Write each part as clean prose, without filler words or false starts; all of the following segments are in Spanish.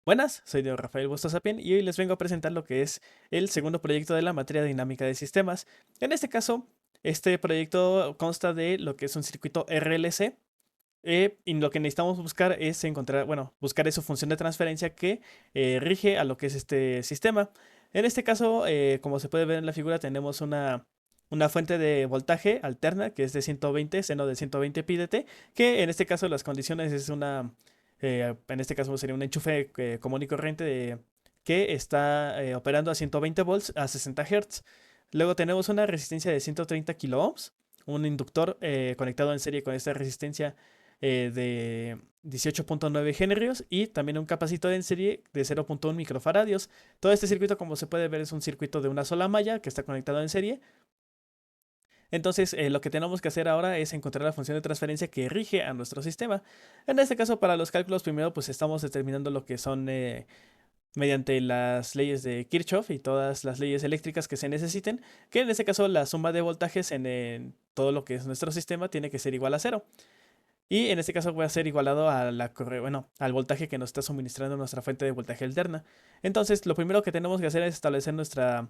Buenas, soy Diego Rafael Bustos Sapien y hoy les vengo a presentar lo que es el segundo proyecto de la materia de dinámica de sistemas. En este caso, este proyecto consta de lo que es un circuito RLC y lo que necesitamos buscar es encontrar, bueno, buscar su función de transferencia que rige a lo que es este sistema. En este caso, como se puede ver en la figura, tenemos una fuente de voltaje alterna que es de 120, seno de 120 pi de t, que en este caso las condiciones es en este caso sería un enchufe común y corriente que está operando a 120 volts a 60 Hz. Luego tenemos una resistencia de 130 kilo ohms, un inductor conectado en serie con esta resistencia de 18.9 Henrios y también un capacitor en serie de 0.1 microfaradios. Todo este circuito, como se puede ver, es un circuito de una sola malla que está conectado en serie. Entonces, lo que tenemos que hacer ahora es encontrar la función de transferencia que rige a nuestro sistema. En este caso, para los cálculos, primero pues estamos determinando lo que son mediante las leyes de Kirchhoff y todas las leyes eléctricas que se necesiten, que en este caso la suma de voltajes en todo lo que es nuestro sistema tiene que ser igual a cero. Y en este caso va a ser igualado a bueno, al voltaje que nos está suministrando nuestra fuente de voltaje alterna. Entonces, lo primero que tenemos que hacer es establecer nuestra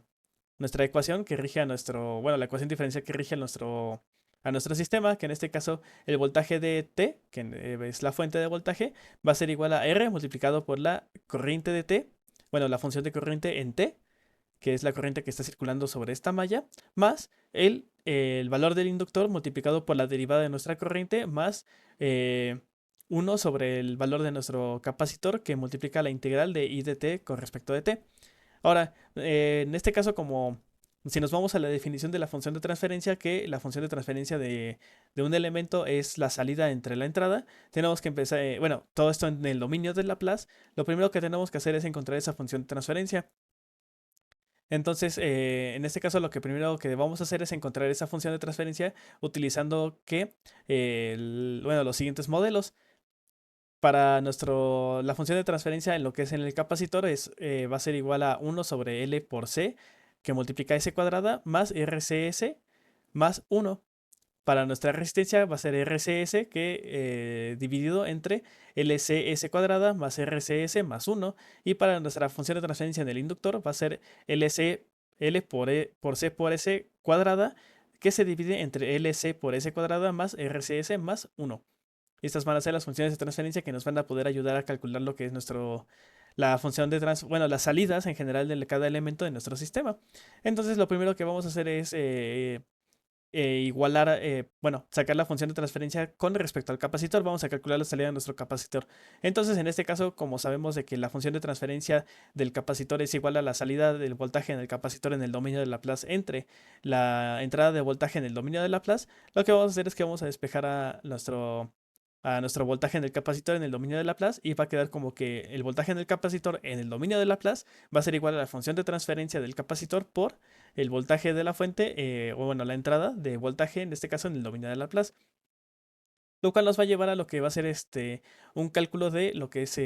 ecuación que rige a bueno, la ecuación diferencial que rige a nuestro sistema, que en este caso el voltaje de T, que es la fuente de voltaje, va a ser igual a R multiplicado por la corriente de T, bueno, la función de corriente en T, que es la corriente que está circulando sobre esta malla, más el valor del inductor multiplicado por la derivada de nuestra corriente, más eh, 1 sobre el valor de nuestro capacitor, que multiplica la integral de I de t con respecto de t. Ahora, en este caso, como si nos vamos a la definición de la función de transferencia, que la función de transferencia de un elemento es la salida entre la entrada, tenemos que empezar, bueno, todo esto en el dominio de Laplace, lo primero que tenemos que hacer es encontrar esa función de transferencia. Entonces, en este caso, lo que primero que vamos a hacer es encontrar esa función de transferencia utilizando bueno, los siguientes modelos. Para la función de transferencia en lo que es en el capacitor va a ser igual a 1 sobre L por C, que multiplica S cuadrada, más RCS más 1. Para nuestra resistencia va a ser RCS dividido entre LCS cuadrada más RCS más 1. Y para nuestra función de transferencia en el inductor va a ser LC, L por C por S cuadrada, que se divide entre LC por S cuadrada más RCS más 1. Estas van a ser las funciones de transferencia que nos van a poder ayudar a calcular lo que es la función bueno, las salidas en general de cada elemento de nuestro sistema. Entonces, lo primero que vamos a hacer es igualar, bueno, sacar la función de transferencia con respecto al capacitor. Vamos a calcular la salida de nuestro capacitor. Entonces, en este caso, como sabemos de que la función de transferencia del capacitor es igual a la salida del voltaje en el capacitor en el dominio de Laplace entre la entrada de voltaje en el dominio de Laplace, lo que vamos a hacer es que vamos a despejar a nuestro voltaje en el capacitor en el dominio de Laplace y va a quedar como que el voltaje en el capacitor en el dominio de Laplace va a ser igual a la función de transferencia del capacitor por el voltaje de la fuente, o bueno, la entrada de voltaje, en este caso en el dominio de Laplace, lo cual nos va a llevar a lo que va a ser un cálculo de lo que es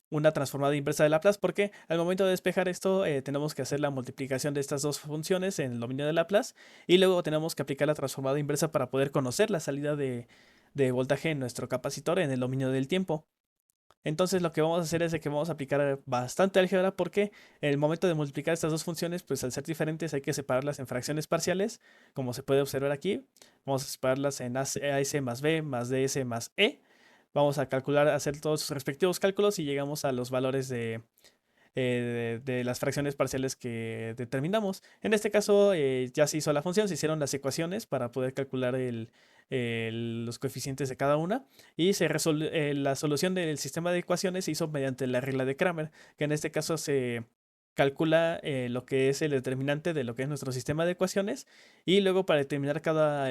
una transformada inversa de Laplace, porque al momento de despejar esto tenemos que hacer la multiplicación de estas dos funciones en el dominio de Laplace y luego tenemos que aplicar la transformada inversa para poder conocer la salida de voltaje en nuestro capacitor en el dominio del tiempo. Entonces lo que vamos a hacer es de que vamos a aplicar bastante álgebra porque en el momento de multiplicar estas dos funciones, pues al ser diferentes hay que separarlas en fracciones parciales, como se puede observar aquí. Vamos a separarlas en AS más B más DS más E. Vamos a calcular, hacer todos sus respectivos cálculos y llegamos a los valores de las fracciones parciales que determinamos. En este caso ya se hizo la función, se hicieron las ecuaciones para poder calcular los coeficientes de cada una y la solución del sistema de ecuaciones se hizo mediante la regla de Kramer, que en este caso se calcula lo que es el determinante de lo que es nuestro sistema de ecuaciones y luego para determinar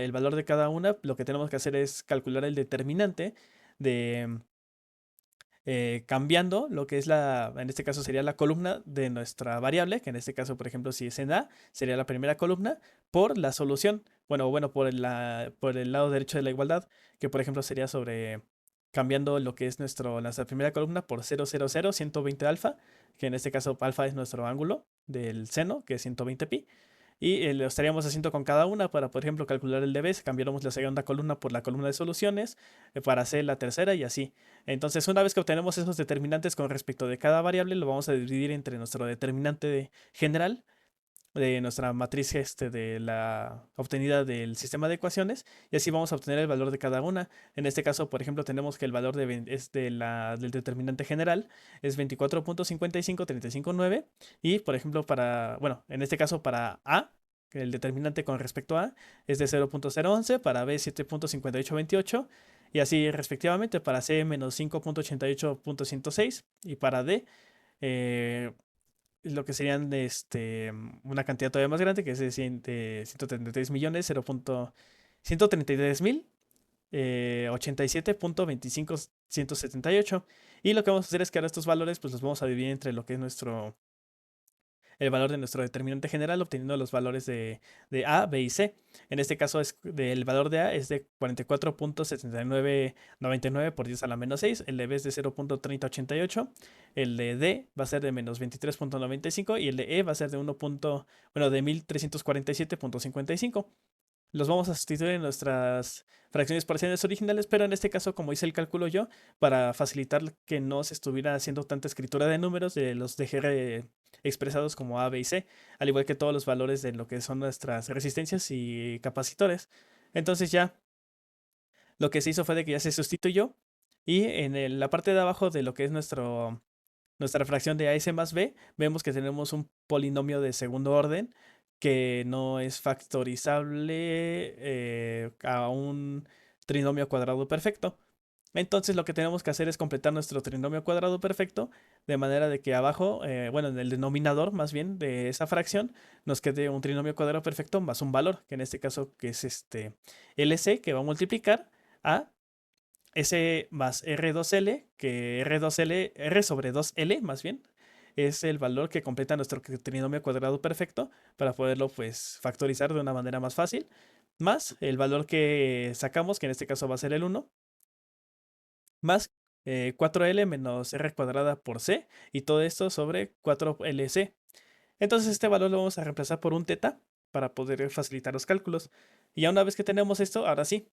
el valor de cada una lo que tenemos que hacer es calcular el determinante de cambiando lo que es en este caso sería la columna de nuestra variable, que en este caso, por ejemplo, si es en A, sería la primera columna, por la solución, bueno, por el lado derecho de la igualdad, que por ejemplo sería cambiando lo que es nuestra primera columna por 120 alfa, que en este caso alfa es nuestro ángulo del seno, que es 120 pi. y lo estaríamos haciendo con cada una para, por ejemplo, calcular el DB, cambiáramos la segunda columna por la columna de soluciones, para hacer la tercera y así. Entonces, una vez que obtenemos esos determinantes con respecto de cada variable, lo vamos a dividir entre nuestro determinante general de nuestra matriz de la obtenida del sistema de ecuaciones, y así vamos a obtener el valor de cada una. En este caso, por ejemplo, tenemos que el valor del determinante general es 24.55359, y por ejemplo bueno, en este caso para A, que el determinante con respecto a es de 0.011, para B 7.5828, y así respectivamente para C menos 5.88.106, y para D lo que serían una cantidad todavía más grande, que es de 133 millones, 133 mil 87.25178. Y lo que vamos a hacer es que ahora estos valores pues los vamos a dividir entre lo que es el valor de nuestro determinante general, obteniendo los valores de A, B y C. En este caso, el valor de A es de 44.7999 por 10 a la menos 6, el de B es de 0.3088, el de D va a ser de menos 23.95 y el de E va a ser de de 1347.55. Los vamos a sustituir en nuestras fracciones parciales originales, pero en este caso, como hice el cálculo yo, para facilitar que no se estuviera haciendo tanta escritura de números, los dejé expresados como A, B y C, al igual que todos los valores de lo que son nuestras resistencias y capacitores. Entonces ya lo que se hizo fue de que ya se sustituyó, y en la parte de abajo de lo que es nuestra fracción de AS más B, vemos que tenemos un polinomio de segundo orden que no es factorizable a un trinomio cuadrado perfecto. Entonces lo que tenemos que hacer es completar nuestro trinomio cuadrado perfecto de manera de que abajo, bueno, en el denominador más bien de esa fracción, nos quede un trinomio cuadrado perfecto más un valor, que en este caso que es LC, que va a multiplicar a S más R2L, que R sobre 2L más bien, es el valor que completa nuestro trinomio cuadrado perfecto para poderlo pues factorizar de una manera más fácil, más el valor que sacamos, que en este caso va a ser el 1, más 4L menos R cuadrada por C, y todo esto sobre 4LC. Entonces este valor lo vamos a reemplazar por un teta para poder facilitar los cálculos. Y ya una vez que tenemos esto, ahora sí,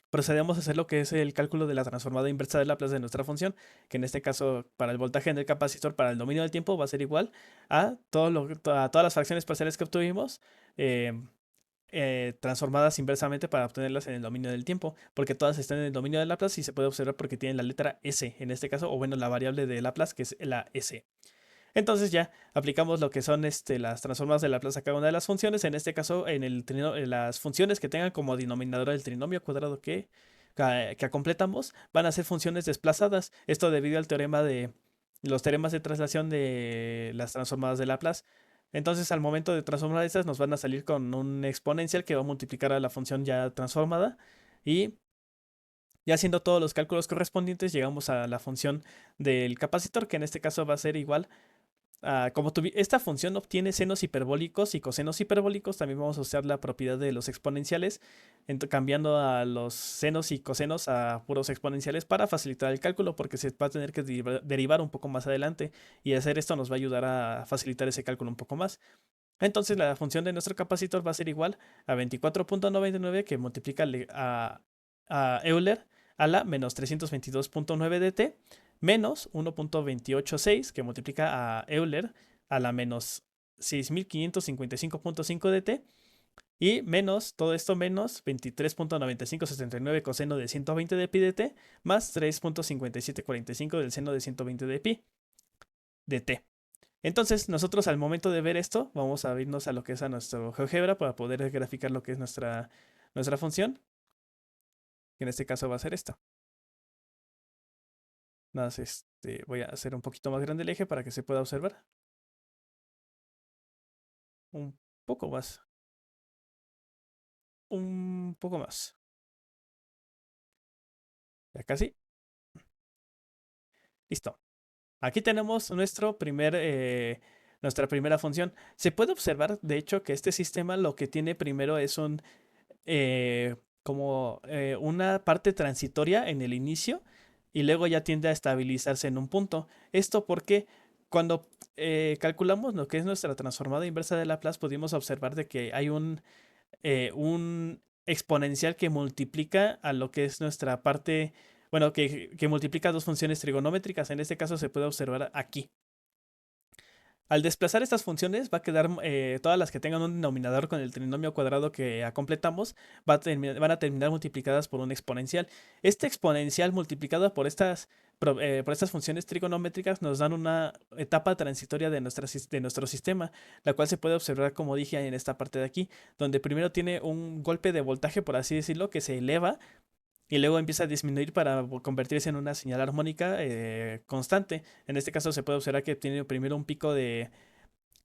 procedemos a hacer lo que es el cálculo de la transformada inversa de Laplace de nuestra función, que en este caso para el voltaje en el capacitor para el dominio del tiempo va a ser igual a todas las fracciones parciales que obtuvimos, eh, transformadas inversamente para obtenerlas en el dominio del tiempo, porque todas están en el dominio de Laplace y se puede observar porque tienen la letra S en este caso, o bueno, la variable de Laplace que es la S. Entonces ya aplicamos lo que son las transformadas de Laplace a cada una de las funciones. En este caso, en las funciones que tengan como denominador el trinomio cuadrado que completamos, van a ser funciones desplazadas. Esto debido al teorema de los teoremas de traslación de las transformadas de Laplace. Entonces, al momento de transformar estas, nos van a salir con un exponencial que va a multiplicar a la función ya transformada. Y ya haciendo todos los cálculos correspondientes, llegamos a la función del capacitor, que en este caso va a ser igual. Como esta función obtiene senos hiperbólicos y cosenos hiperbólicos, también vamos a usar la propiedad de los exponenciales, cambiando a los senos y cosenos a puros exponenciales para facilitar el cálculo, porque se va a tener que derivar un poco más adelante, y hacer esto nos va a ayudar a facilitar ese cálculo un poco más. Entonces la función de nuestro capacitor va a ser igual a 24.99, que multiplica a Euler a la menos 322.9 dt, menos 1.286, que multiplica a Euler a la menos 6555.5 dt, y menos todo esto menos 23.9579 coseno de 120 de pi dt, más 3.5745 del seno de 120 de pi dt. Entonces, nosotros al momento de ver esto, vamos a irnos a lo que es a nuestro GeoGebra para poder graficar lo que es nuestra función, que en este caso va a ser esto. Nada más voy a hacer un poquito más grande el eje para que se pueda observar. Un poco más. Un poco más. Ya casi. Listo. Aquí tenemos nuestra primera función. Se puede observar, de hecho, que este sistema lo que tiene primero es como una parte transitoria en el inicio, y luego ya tiende a estabilizarse en un punto. ¿Esto por qué? Cuando calculamos lo que es nuestra transformada inversa de Laplace, pudimos observar de que hay un exponencial que multiplica a lo que es nuestra parte, bueno, que multiplica dos funciones trigonométricas. En este caso se puede observar aquí. Al desplazar estas funciones va a quedar todas las que tengan un denominador con el trinomio cuadrado que completamos van a terminar multiplicadas por un exponencial. Este exponencial multiplicado por estas funciones trigonométricas nos dan una etapa transitoria de nuestro sistema, la cual se puede observar, como dije, en esta parte de aquí, donde primero tiene un golpe de voltaje, por así decirlo, que se eleva y luego empieza a disminuir para convertirse en una señal armónica constante. En este caso se puede observar que tiene primero un pico de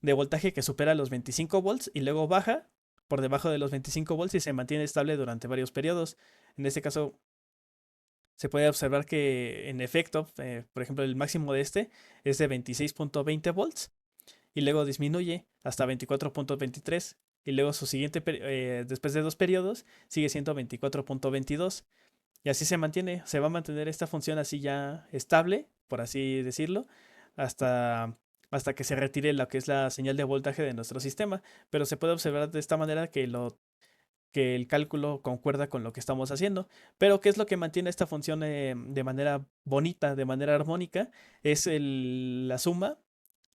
voltaje que supera los 25 volts y luego baja por debajo de los 25 volts y se mantiene estable durante varios periodos. En este caso se puede observar que en efecto, por ejemplo, el máximo de este es de 26.20 volts y luego disminuye hasta 24.23 y luego su siguiente, después de dos periodos, sigue siendo 24.22. Y así se va a mantener esta función así ya estable, por así decirlo, hasta, hasta que se retire lo que es la señal de voltaje de nuestro sistema. Pero se puede observar de esta manera que el cálculo concuerda con lo que estamos haciendo. Pero ¿qué es lo que mantiene esta función de manera bonita, de manera armónica? Es la suma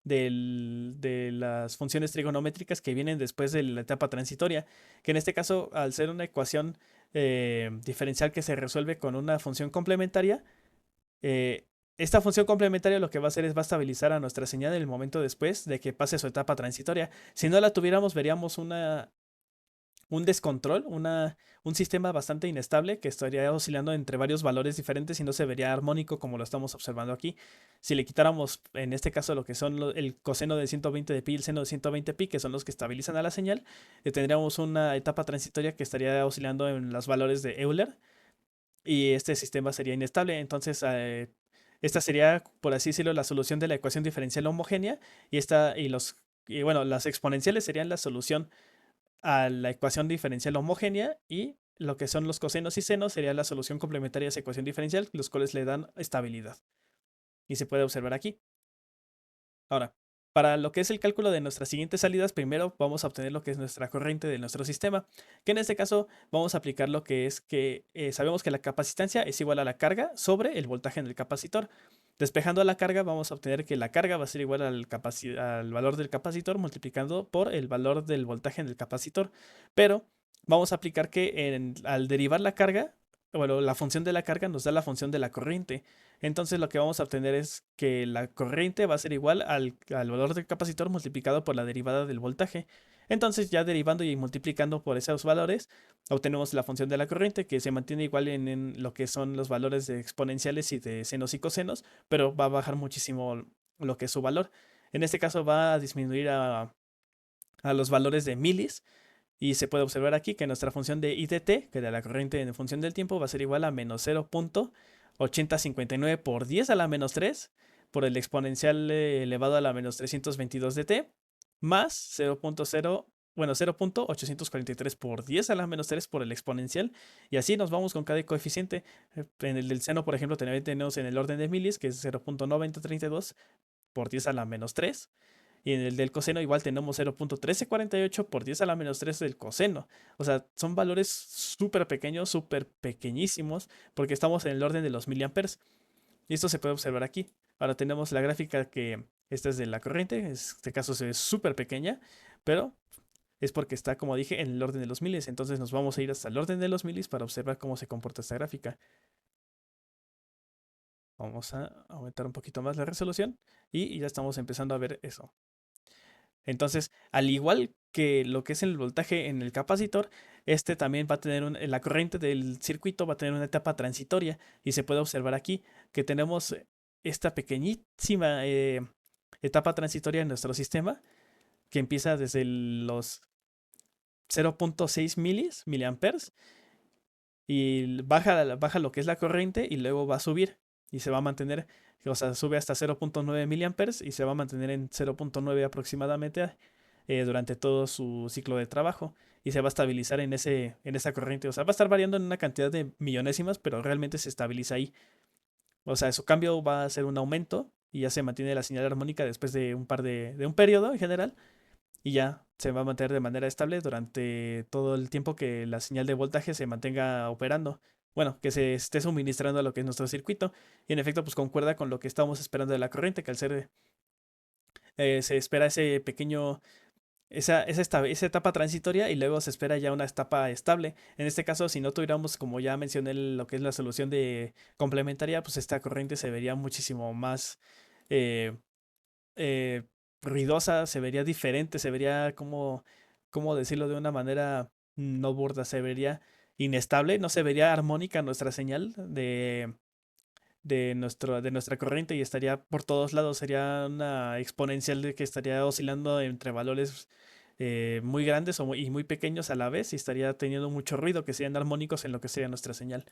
de las funciones trigonométricas que vienen después de la etapa transitoria, que en este caso, al ser una ecuación diferencial que se resuelve con una función complementaria, eh, esta función complementaria lo que va a hacer es va a estabilizar a nuestra señal en el momento después de que pase su etapa transitoria. Si no la tuviéramos, veríamos un descontrol, un sistema bastante inestable que estaría oscilando entre varios valores diferentes y no se vería armónico como lo estamos observando aquí. Si le quitáramos, en este caso, lo que son el coseno de 120 de pi y el seno de 120 pi, que son los que estabilizan a la señal, tendríamos una etapa transitoria que estaría oscilando en los valores de Euler y este sistema sería inestable. Entonces, esta sería, por así decirlo, la solución de la ecuación diferencial homogénea y bueno, las exponenciales serían la solución a la ecuación diferencial homogénea y lo que son los cosenos y senos sería la solución complementaria a esa ecuación diferencial, los cuales le dan estabilidad. Y se puede observar aquí. Ahora, para lo que es el cálculo de nuestras siguientes salidas, primero vamos a obtener lo que es nuestra corriente de nuestro sistema, que en este caso vamos a aplicar lo que es que sabemos que la capacitancia es igual a la carga sobre el voltaje en el capacitor. Despejando la carga, vamos a obtener que la carga va a ser igual al valor del capacitor multiplicando por el valor del voltaje en el capacitor. Pero vamos a aplicar que al derivar la carga, bueno, la función de la carga nos da la función de la corriente. Entonces lo que vamos a obtener es que la corriente va a ser igual al valor del capacitor multiplicado por la derivada del voltaje. Entonces ya derivando y multiplicando por esos valores, obtenemos la función de la corriente que se mantiene igual en lo que son los valores de exponenciales y de senos y cosenos, pero va a bajar muchísimo lo que es su valor. En este caso va a disminuir a los valores de milis. Y se puede observar aquí que nuestra función de I de t, que de la corriente en función del tiempo, va a ser igual a menos 0.8059 por 10 a la menos 3 por el exponencial elevado a la menos 322 de t, más 0.843 por 10 a la menos 3 por el exponencial. Y así nos vamos con cada coeficiente. En el del seno, por ejemplo, tenemos en el orden de milis, que es 0.9032 por 10 a la menos 3. Y en el del coseno igual tenemos 0.1348 por 10 a la menos 3 del coseno. O sea, son valores súper pequeños, súper pequeñísimos, porque estamos en el orden de los miliamperes. Y esto se puede observar aquí. Ahora tenemos la gráfica que esta es de la corriente, en este caso se ve súper pequeña, pero es porque está, como dije, en el orden de los milis. Entonces nos vamos a ir hasta el orden de los milis para observar cómo se comporta esta gráfica. Vamos a aumentar un poquito más la resolución y ya estamos empezando a ver eso. Entonces, al igual que lo que es el voltaje en el capacitor, este también va a tener la corriente del circuito va a tener una etapa transitoria y se puede observar aquí que tenemos esta pequeñísima etapa transitoria en nuestro sistema que empieza desde los 0.6 miliamperes y baja lo que es la corriente y luego va a subir y se va a mantener, o sea, sube hasta 0.9 miliamperes y se va a mantener en 0.9 aproximadamente durante todo su ciclo de trabajo y se va a estabilizar en esa corriente. O sea, va a estar variando en una cantidad de millonésimas, pero realmente se estabiliza ahí. O sea, su cambio va a ser un aumento y ya se mantiene la señal armónica después de de un periodo en general, y ya se va a mantener de manera estable durante todo el tiempo que la señal de voltaje se mantenga operando. Bueno, que se esté suministrando a lo que es nuestro circuito. Y en efecto, pues concuerda con lo que estamos esperando de la corriente, que al ser se espera ese pequeño, esa etapa transitoria y luego se espera ya una etapa estable. En este caso, si no tuviéramos, como ya mencioné, lo que es la solución de complementaria, pues esta corriente se vería muchísimo más eh, eh, ruidosa, se vería diferente, se vería como, ¿cómo decirlo de una manera no burda? Se vería inestable, no se vería armónica nuestra señal de nuestra corriente y estaría por todos lados, sería una exponencial de que estaría oscilando entre valores muy grandes y muy pequeños a la vez y estaría teniendo mucho ruido que serían armónicos en lo que sería nuestra señal.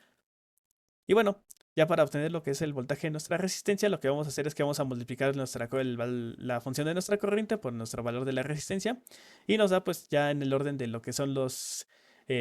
Y bueno, ya para obtener lo que es el voltaje de nuestra resistencia, lo que vamos a hacer es que vamos a multiplicar la función de nuestra corriente por nuestro valor de la resistencia y nos da pues ya en el orden de lo que son los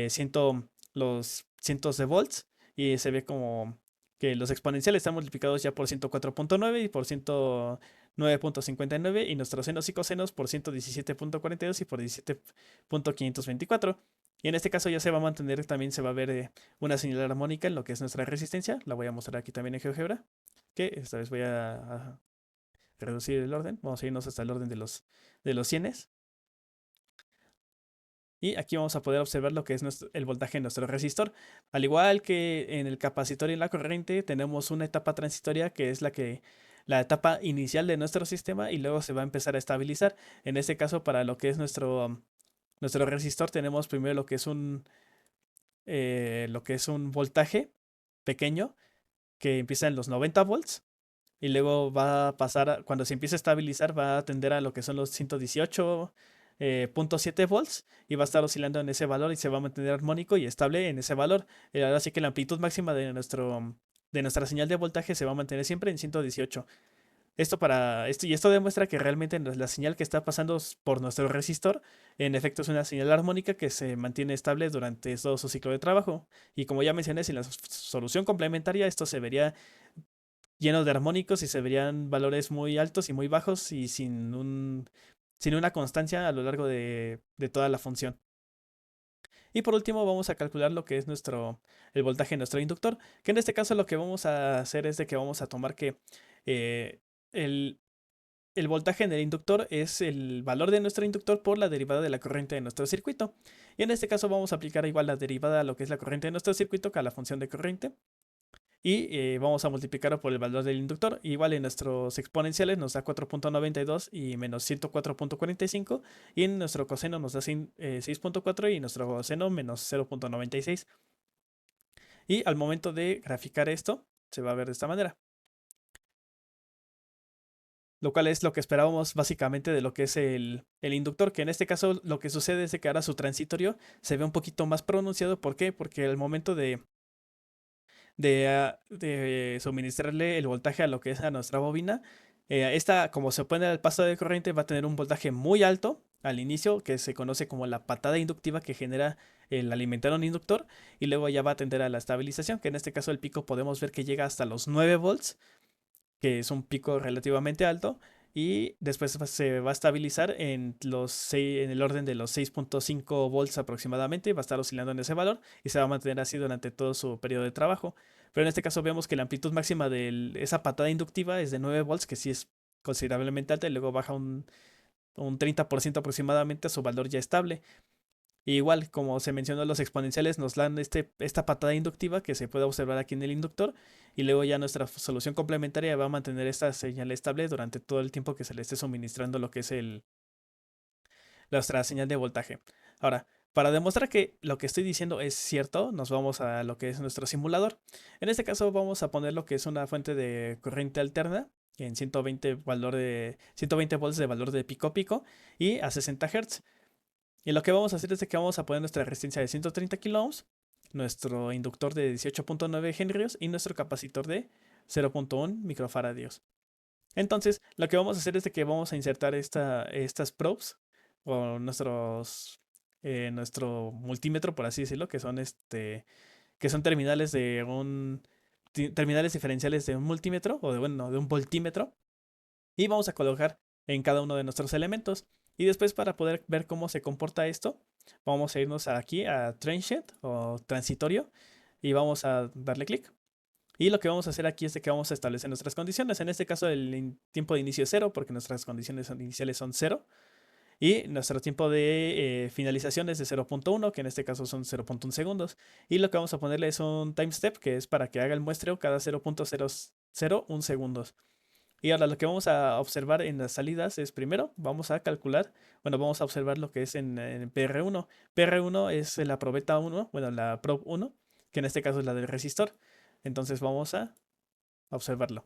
cientos de volts y se ve como que los exponenciales están multiplicados ya por 104.9 y por 109.59 y nuestros senos y cosenos por 117.42 y por 17.524. Y en este caso ya se va a mantener, también se va a ver una señal armónica en lo que es nuestra resistencia. La voy a mostrar aquí también en GeoGebra, que esta vez voy a reducir el orden. Vamos a irnos hasta el orden de los cienes. Y aquí vamos a poder observar lo que es el voltaje de nuestro resistor. Al igual que en el capacitor y en la corriente, tenemos una etapa transitoria que es la etapa inicial de nuestro sistema y luego se va a empezar a estabilizar. En este caso, para lo que es nuestro resistor, tenemos primero lo que es un voltaje pequeño que empieza en los 90 volts y luego va a pasar, cuando se empiece a estabilizar, va a tender a lo que son los 118.7 volts y va a estar oscilando en ese valor y se va a mantener armónico y estable en ese valor. Ahora sí que la amplitud máxima de nuestra señal de voltaje se va a mantener siempre en 118. Y esto demuestra que realmente la señal que está pasando por nuestro resistor, en efecto, es una señal armónica que se mantiene estable durante todo su ciclo de trabajo. Y como ya mencioné, sin la solución complementaria, esto se vería lleno de armónicos y se verían valores muy altos y muy bajos y sin una constancia a lo largo de toda la función. Y por último vamos a calcular lo que es el voltaje de nuestro inductor, que en este caso lo que vamos a hacer es de que vamos a tomar que eh, el, el voltaje en el inductor es el valor de nuestro inductor por la derivada de la corriente de nuestro circuito. Y en este caso vamos a aplicar igual la derivada a lo que es la corriente de nuestro circuito que a la función de corriente. Y vamos a multiplicarlo por el valor del inductor. Igual en nuestros exponenciales nos da 4.92 y menos 104.45. Y en nuestro coseno nos da 6.4 y nuestro seno menos 0.96. Y al momento de graficar esto, se va a ver de esta manera. Lo cual es lo que esperábamos básicamente de lo que es el inductor, que en este caso lo que sucede es que ahora su transitorio se ve un poquito más pronunciado. ¿Por qué? Porque al momento de suministrarle el voltaje a lo que es a nuestra bobina, esta, como se opone al paso de corriente, va a tener un voltaje muy alto al inicio, que se conoce como la patada inductiva que genera el alimentar un inductor, y luego ya va a tender a la estabilización, que en este caso el pico podemos ver que llega hasta los 9 volts, que es un pico relativamente alto, y después se va a estabilizar en el orden de los 6.5 volts aproximadamente, va a estar oscilando en ese valor y se va a mantener así durante todo su periodo de trabajo. Pero en este caso vemos que la amplitud máxima de esa patada inductiva es de 9 volts, que sí es considerablemente alta, y luego baja un 30% aproximadamente a su valor ya estable. Y igual, como se mencionó, los exponenciales nos dan esta patada inductiva que se puede observar aquí en el inductor. Y luego ya nuestra solución complementaria va a mantener esta señal estable durante todo el tiempo que se le esté suministrando lo que es nuestra señal de voltaje. Ahora, para demostrar que lo que estoy diciendo es cierto, nos vamos a lo que es nuestro simulador. En este caso vamos a poner lo que es una fuente de corriente alterna en 120 volts de valor de pico a pico y a 60 Hz. Y lo que vamos a hacer es que vamos a poner nuestra resistencia de 130 kilo ohms, nuestro inductor de 18.9 henrios y nuestro capacitor de 0.1 microfaradios. Entonces, lo que vamos a hacer es que vamos a insertar estas probes o nuestro multímetro, por así decirlo, que son terminales diferenciales de un multímetro o de un voltímetro. Y vamos a colocar en cada uno de nuestros elementos. Y después, para poder ver cómo se comporta esto, vamos a irnos aquí a Transient o transitorio y vamos a darle clic. Y lo que vamos a hacer aquí es de que vamos a establecer nuestras condiciones. En este caso el tiempo de inicio es 0 porque nuestras condiciones iniciales son 0. Y nuestro tiempo de finalización es de 0.1, que en este caso son 0.1 segundos. Y lo que vamos a ponerle es un time step, que es para que haga el muestreo cada 0.001 segundos. Y ahora lo que vamos a observar en las salidas es primero, vamos a calcular, bueno, vamos a observar lo que es en PR1. PR1 es la probeta 1, bueno, la probe 1, que en este caso es la del resistor. Entonces vamos a observarlo.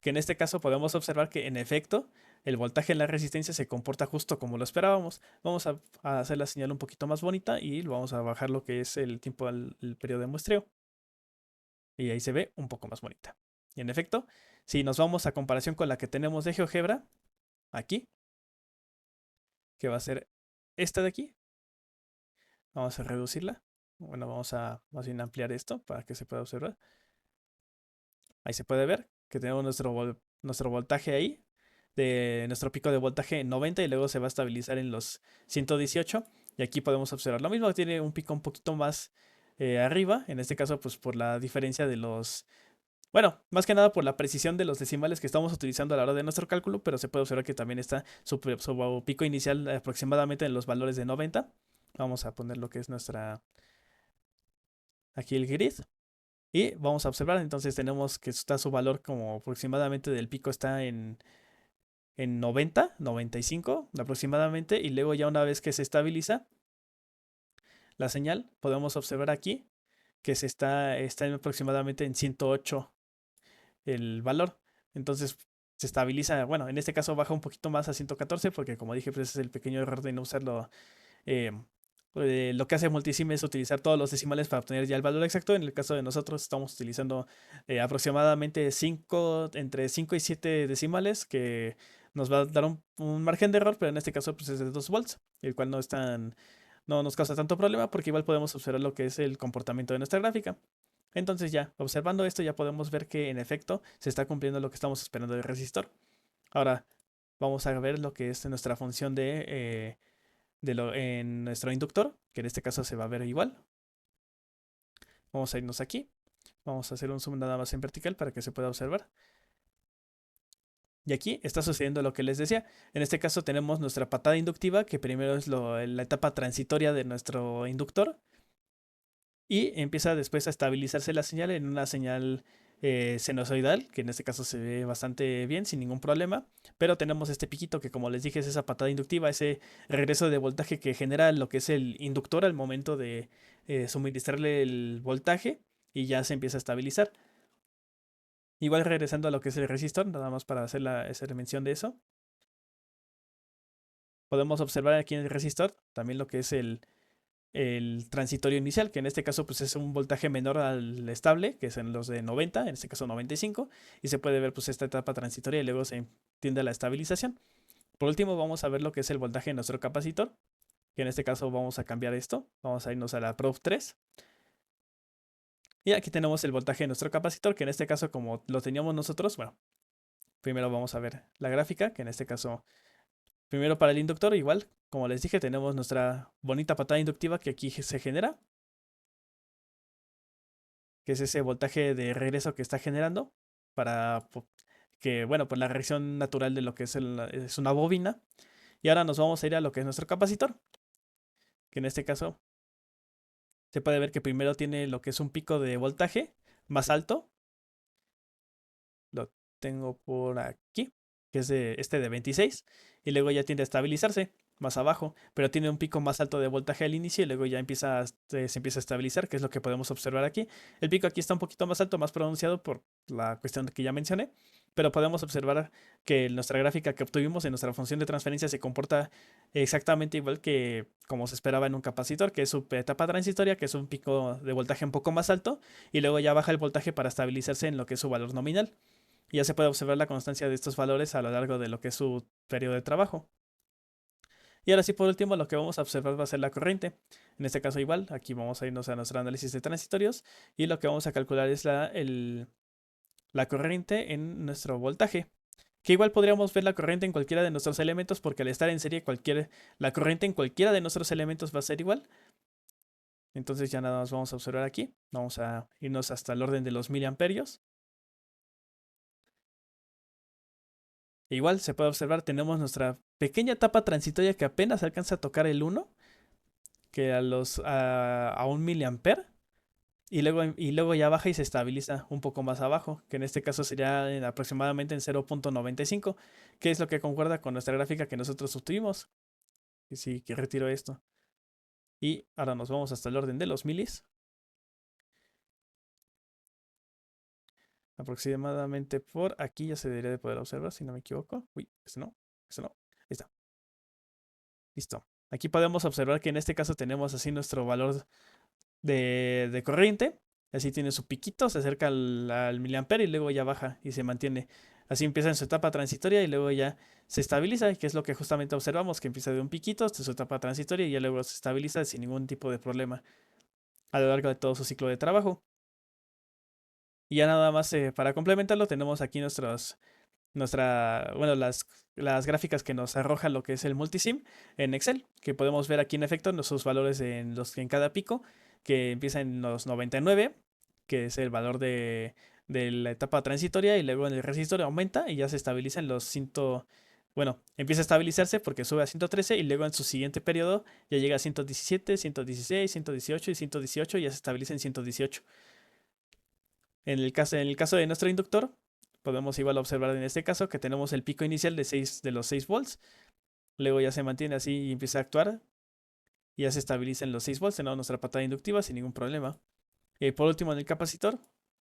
Que en este caso podemos observar que en efecto el voltaje en la resistencia se comporta justo como lo esperábamos. Vamos a hacer la señal un poquito más bonita y vamos a bajar lo que es el tiempo el periodo de muestreo. Y ahí se ve un poco más bonita. Y en efecto, si nos vamos a comparación con la que tenemos de GeoGebra, aquí, que va a ser esta de aquí, vamos a reducirla. Bueno, vamos a más bien ampliar esto para que se pueda observar. Ahí se puede ver que tenemos nuestro voltaje ahí, de nuestro pico de voltaje en 90 y luego se va a estabilizar en los 118. Y aquí podemos observar lo mismo, tiene un pico un poquito más arriba, en este caso pues por la diferencia de los... Bueno, más que nada por la precisión de los decimales que estamos utilizando a la hora de nuestro cálculo, pero se puede observar que también está su pico inicial aproximadamente en los valores de 90. Vamos a poner lo que es aquí el grid. Y vamos a observar, entonces tenemos que está su valor como aproximadamente del pico está en 90, 95 aproximadamente. Y luego ya una vez que se estabiliza la señal, podemos observar aquí que está aproximadamente en 108 el valor. Entonces se estabiliza, bueno, en este caso baja un poquito más a 114 porque como dije, pues ese es el pequeño error de no usarlo. eh, lo que hace Multisim es utilizar todos los decimales para obtener ya el valor exacto. En el caso de nosotros estamos utilizando aproximadamente entre 5 y 7 decimales que nos va a dar un margen de error, pero en este caso pues es de 2 volts, el cual no nos causa tanto problema porque igual podemos observar lo que es el comportamiento de nuestra gráfica. Entonces ya, observando esto ya podemos ver que en efecto se está cumpliendo lo que estamos esperando del resistor. Ahora vamos a ver lo que es nuestra función en nuestro inductor, que en este caso se va a ver igual. Vamos a irnos aquí. Vamos a hacer un zoom nada más en vertical para que se pueda observar. Y aquí está sucediendo lo que les decía. En este caso tenemos nuestra patada inductiva, que primero es la etapa transitoria de nuestro inductor. Y empieza después a estabilizarse la señal en una señal sinusoidal, que en este caso se ve bastante bien, sin ningún problema. Pero tenemos este piquito que, como les dije, es esa patada inductiva, ese regreso de voltaje que genera lo que es el inductor al momento de suministrarle el voltaje y ya se empieza a estabilizar. Igual regresando a lo que es el resistor, nada más para hacer mención de eso. Podemos observar aquí en el resistor también lo que es el transitorio inicial, que en este caso pues es un voltaje menor al estable, que es en los de 90, en este caso 95, y se puede ver pues esta etapa transitoria y luego se tiende a la estabilización. Por último vamos a ver lo que es el voltaje de nuestro capacitor, que en este caso vamos a cambiar esto, vamos a irnos a la Probe 3. Y aquí tenemos el voltaje de nuestro capacitor, que en este caso como lo teníamos nosotros, bueno, primero vamos a ver la gráfica, que en este caso primero para el inductor, igual, como les dije, tenemos nuestra bonita patada inductiva que aquí se genera, que es ese voltaje de regreso que está generando para que, bueno, por la reacción natural de lo que es una bobina. Y ahora nos vamos a ir a lo que es nuestro capacitor, que en este caso se puede ver que primero tiene lo que es un pico de voltaje más alto. Lo tengo por aquí, que es de 26, y luego ya tiende a estabilizarse más abajo, pero tiene un pico más alto de voltaje al inicio y luego ya se empieza a estabilizar, que es lo que podemos observar aquí. El pico aquí está un poquito más alto, más pronunciado por la cuestión que ya mencioné, pero podemos observar que nuestra gráfica que obtuvimos en nuestra función de transferencia se comporta exactamente igual que como se esperaba en un capacitor, que es su etapa transitoria, que es un pico de voltaje un poco más alto, y luego ya baja el voltaje para estabilizarse en lo que es su valor nominal. Y ya se puede observar la constancia de estos valores a lo largo de lo que es su periodo de trabajo. Y ahora sí, por último, lo que vamos a observar va a ser la corriente. En este caso igual, aquí vamos a irnos a nuestro análisis de transitorios y lo que vamos a calcular es la corriente en nuestro voltaje. Que igual podríamos ver la corriente en cualquiera de nuestros elementos, porque al estar en serie la corriente en cualquiera de nuestros elementos va a ser igual. Entonces ya nada más vamos a observar aquí. Vamos a irnos hasta el orden de los miliamperios. E igual se puede observar, tenemos nuestra pequeña etapa transitoria que apenas alcanza a tocar el 1, que a 1 miliamper. Y luego ya baja y se estabiliza un poco más abajo, que en este caso sería aproximadamente en 0.95, que es lo que concuerda con nuestra gráfica que nosotros obtuvimos. Y sí, que retiro esto. Y ahora nos vamos hasta el orden de los milis. Aproximadamente por aquí ya se debería de poder observar, si no me equivoco. Uy, este no, este no. Ahí está. Listo. Aquí podemos observar que en este caso tenemos así nuestro valor de corriente. Así tiene su piquito, se acerca al miliampere y luego ya baja y se mantiene. Así empieza en su etapa transitoria y luego ya se estabiliza, que es lo que justamente observamos, que empieza de un piquito hasta su etapa transitoria y ya luego se estabiliza sin ningún tipo de problema a lo largo de todo su ciclo de trabajo. Y ya nada más para complementarlo tenemos aquí bueno, las gráficas que nos arrojan lo que es el multisim en Excel, que podemos ver aquí en efecto nuestros valores en cada pico, que empieza en los 99, que es el valor de la etapa transitoria, y luego en el resistor aumenta y ya se estabiliza en los 100. Bueno, empieza a estabilizarse porque sube a 113 y luego en su siguiente periodo ya llega a 117, 116, 118 y 118 y ya se estabiliza en 118. En el caso de nuestro inductor, podemos igual observar en este caso que tenemos el pico inicial de los 6 volts. Luego ya se mantiene así y empieza a actuar. Y ya se estabiliza en los 6 volts. Tenemos nuestra patada inductiva sin ningún problema. Y por último en el capacitor,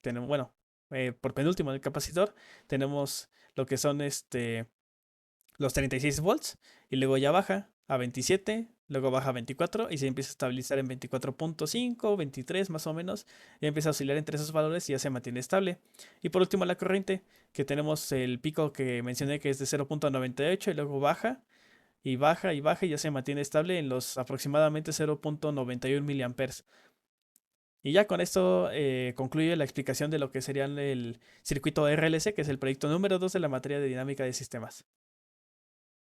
por penúltimo en el capacitor, tenemos lo que son los 36 volts. Y luego ya baja a 27, luego baja a 24 y se empieza a estabilizar en 24.5, 23 más o menos. Y empieza a oscilar entre esos valores y ya se mantiene estable. Y por último la corriente, que tenemos el pico que mencioné que es de 0.98 y luego baja y baja y baja y ya se mantiene estable en los aproximadamente 0.91 miliamperes. Y ya con esto concluye la explicación de lo que sería el circuito RLC, que es el proyecto número 2 de la materia de dinámica de sistemas.